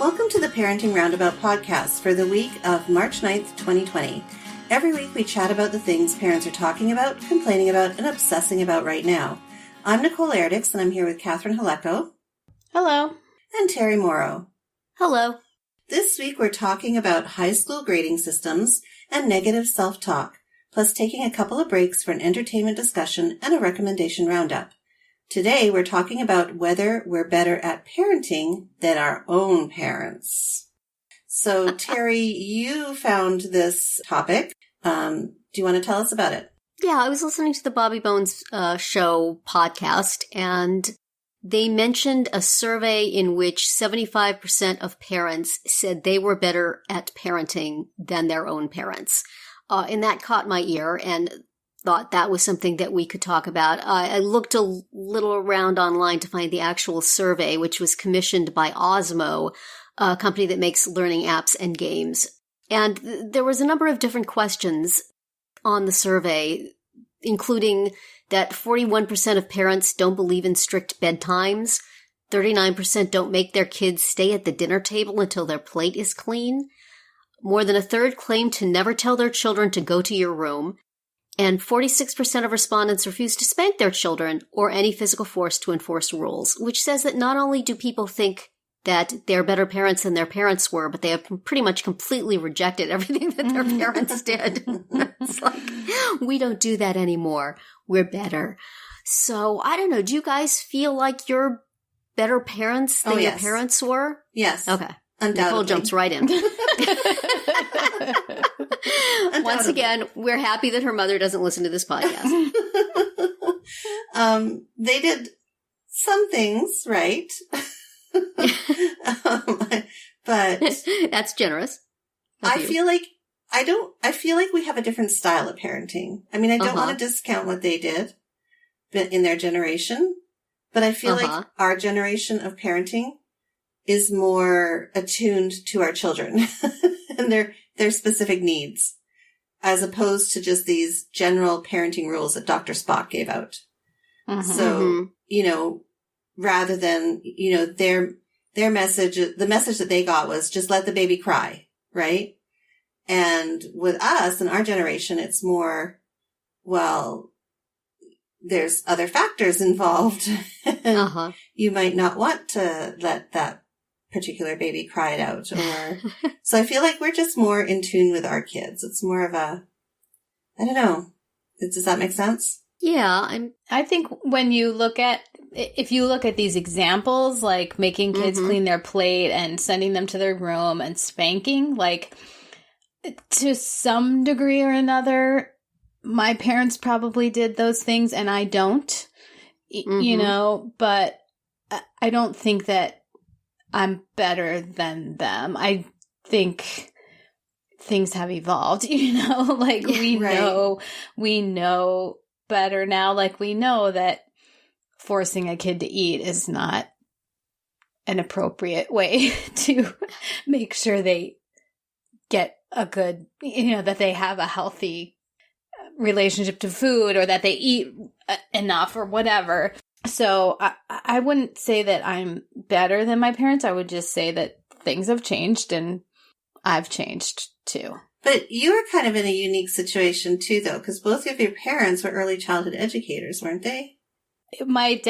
Welcome to the Parenting Roundabout podcast for the week of March 9th, 2020. Every week we chat about the things parents are talking about, complaining about, and obsessing about right now. I'm Nicole Erdix, and I'm here with Catherine Haleko. Hello. And Terry Morrow. Hello. This week we're talking about high school grading systems and negative self-talk, plus taking a couple of breaks for an entertainment discussion and a recommendation roundup. Today we're talking about whether we're better at parenting than our own parents. So Terry, you found this topic. Do you want to tell us about it? Yeah, I was listening to the Bobby Bones show podcast, and they mentioned a survey in which 75% of parents said they were better at parenting than their own parents. And that caught my ear and thought that was something that we could talk about. I looked a little around online to find the actual survey, which was commissioned by Osmo, a company that makes learning apps and games. And there was a number of different questions on the survey, including that 41% of parents don't believe in strict bedtimes, 39% don't make their kids stay at the dinner table until their plate is clean, more than a third claim to never tell their children to go to your room, and 46% of respondents refuse to spank their children or any physical force to enforce rules, which says that not only do people think that they're better parents than their parents were, but they have pretty much completely rejected everything that their parents did. It's like, we don't do that anymore. We're better. So, I don't know. Do you guys feel like you're better parents than your parents were? Yes. Okay. Undoubtedly. Nicole jumps right in. Once again, we're happy that her mother doesn't listen to this podcast. They did some things right. But that's generous. I feel like we have a different style of parenting. I mean, I don't want to discount what they did in their generation, but I feel like our generation of parenting is more attuned to our children and their specific needs, as opposed to just these general parenting rules that Dr. Spock gave out. So, rather than, their message, the message that they got was just let the baby cry, right? And with us in our generation, it's more, well, there's other factors involved. You might not want to let that particular baby cry it out. So I feel like we're just more in tune with our kids. It's more of I don't know. Does that make sense? Yeah. I think if you look at these examples, like making kids clean their plate and sending them to their room and spanking, like to some degree or another, my parents probably did those things and I don't, but I don't think that I'm better than them. I think things have evolved, like we know better now. Like we know that forcing a kid to eat is not an appropriate way to make sure they get a good, that they have a healthy relationship to food or that they eat enough or whatever. So I wouldn't say that I'm better than my parents. I would just say that things have changed and I've changed too. But you were kind of in a unique situation too, though, because both of your parents were early childhood educators, weren't they? My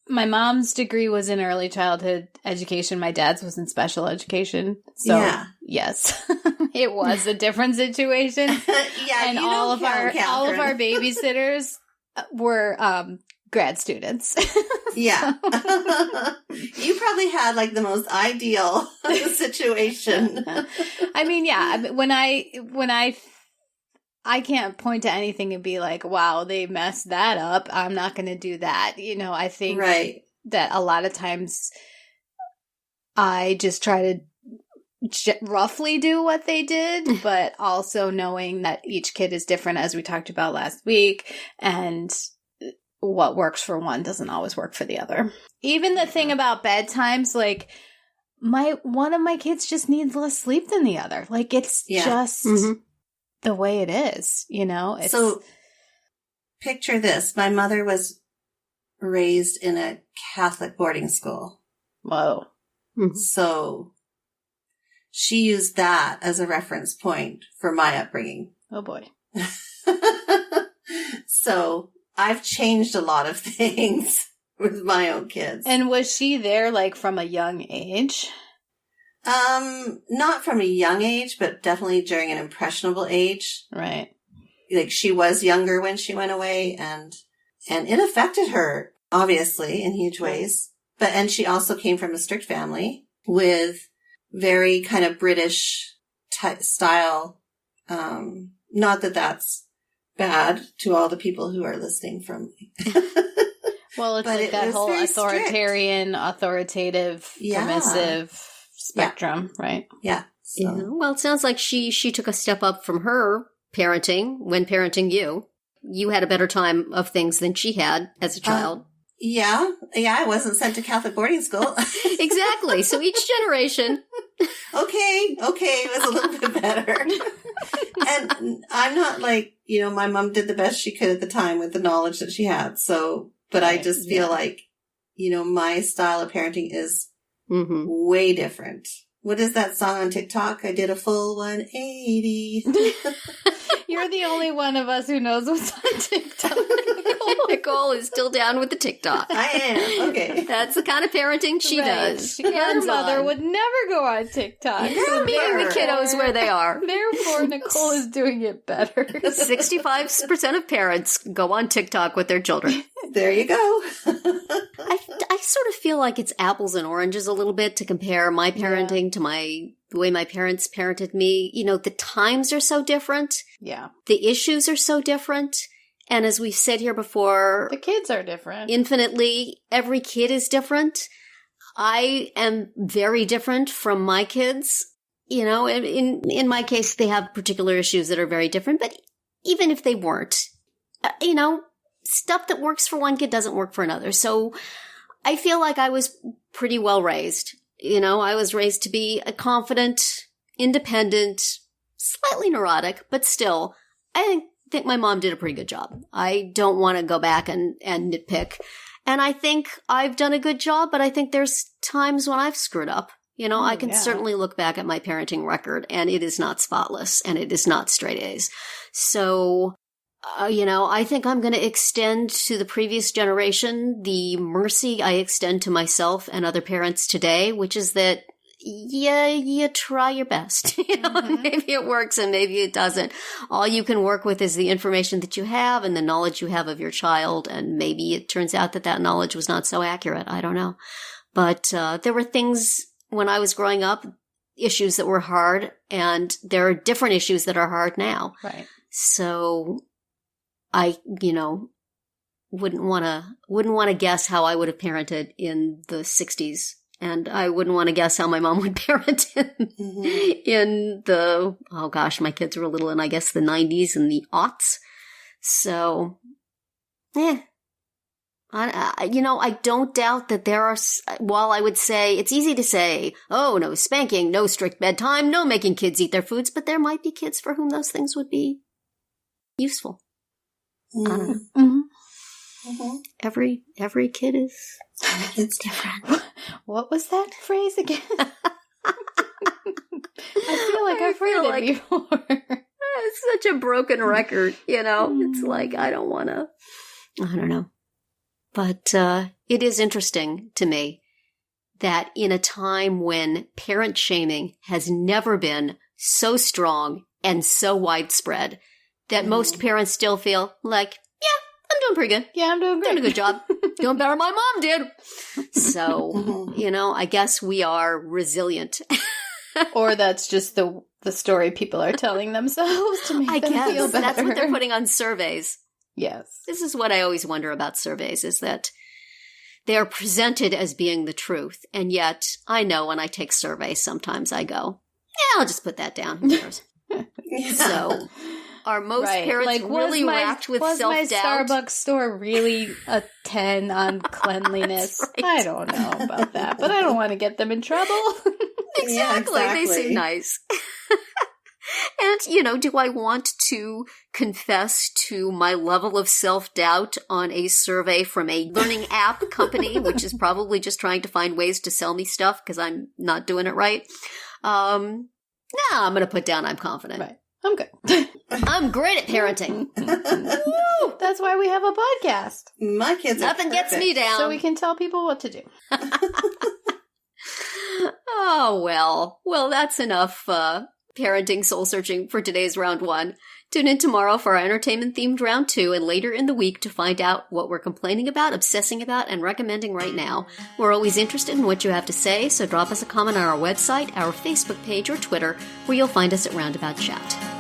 mom's degree was in early childhood education. My dad's was in special education. So yes, it was a different situation. And all of our babysitters were grad students. Yeah. You probably had like the most ideal situation. I mean, yeah, when I can't point to anything and be like, wow, they messed that up. I'm not going to do that. I think that a lot of times I just try to roughly do what they did, but also knowing that each kid is different, as we talked about last week, and what works for one doesn't always work for the other. Even the thing about bedtimes, like one of my kids just needs less sleep than the other. Like it's just the way it is, So picture this. My mother was raised in a Catholic boarding school. Whoa. So she used that as a reference point for my upbringing. Oh boy. So I've changed a lot of things with my own kids. And was she there like from a young age? Not from a young age, but definitely during an impressionable age. Right. Like she was younger when she went away, and it affected her, obviously, in huge ways. And she also came from a strict family with very kind of British style. Not that that's bad to all the people who are listening from me. Well, it's like that whole authoritarian, authoritative, permissive spectrum, right? Yeah. So. Yeah. Well, it sounds like she took a step up from her parenting when parenting you. You had a better time of things than she had as a child. Yeah, I wasn't sent to Catholic boarding school. Exactly. So each generation. Okay, it was a little bit better. And I'm not like, my mom did the best she could at the time with the knowledge that she had. So, but I just feel like, my style of parenting is way different. What is that song on TikTok? I did a full 180. You're the only one of us who knows what's on TikTok. Nicole is still down with the TikTok. I am. Okay. That's the kind of parenting she does. Her mother would never go on TikTok. Never. Meeting the kiddos where they are. Therefore, Nicole is doing it better. 65% of parents go on TikTok with their children. There you go. I sort of feel like it's apples and oranges a little bit to compare my parenting to the way my parents parented me. The times are so different. Yeah. The issues are so different. And as we've said here before, the kids are different. Infinitely, every kid is different. I am very different from my kids. In my case, they have particular issues that are very different. But even if they weren't, stuff that works for one kid doesn't work for another. So I feel like I was pretty well raised. I was raised to be a confident, independent, slightly neurotic, but still, I think my mom did a pretty good job. I don't want to go back and nitpick. And I think I've done a good job, but I think there's times when I've screwed up. I can certainly look back at my parenting record, and it is not spotless, and it is not straight A's. So, I think I'm going to extend to the previous generation the mercy I extend to myself and other parents today, which is that, you try your best. Maybe it works and maybe it doesn't. All you can work with is the information that you have and the knowledge you have of your child. And maybe it turns out that knowledge was not so accurate. I don't know. But there were things when I was growing up, issues that were hard, and there are different issues that are hard now. Right. So I, wouldn't want to guess how I would have parented in the 60s. And I wouldn't want to guess how my mom would parent in the, oh gosh, my kids were little in, I guess, the 90s and the aughts. So, I don't doubt that there are, while I would say, it's easy to say, oh, no spanking, no strict bedtime, no making kids eat their foods, but there might be kids for whom those things would be useful. I don't know. Mm-hmm. Every kid is different. What was that phrase again? I feel like I've heard it before. It's such a broken record, It's like, I don't know. But it is interesting to me that in a time when parent shaming has never been so strong and so widespread, that most parents still feel like, I'm doing pretty good. Yeah, I'm doing great. Doing a good job. Doing better than my mom did. So, I guess we are resilient. Or that's just the story people are telling themselves to make them feel better. That's what they're putting on surveys. Yes. This is what I always wonder about surveys, is that they are presented as being the truth. And yet, I know when I take surveys, sometimes I go, I'll just put that down. Who cares? So... Are most parents really racked with self-doubt? Was my Starbucks store really a 10 on cleanliness? Right. I don't know about that, but I don't want to get them in trouble. Exactly. They seem nice. And, do I want to confess to my level of self-doubt on a survey from a learning app company, which is probably just trying to find ways to sell me stuff because I'm not doing it right? I'm going to put down I'm confident. Right. I'm good. I'm great at parenting. Woo! That's why we have a podcast. My kids Nothing gets me down. So we can tell people what to do. Oh, well. Well, that's enough parenting soul searching for today's round 1. Tune in tomorrow for our entertainment-themed round 2 and later in the week to find out what we're complaining about, obsessing about, and recommending right now. We're always interested in what you have to say, so drop us a comment on our website, our Facebook page, or Twitter, where you'll find us at Roundabout Chat.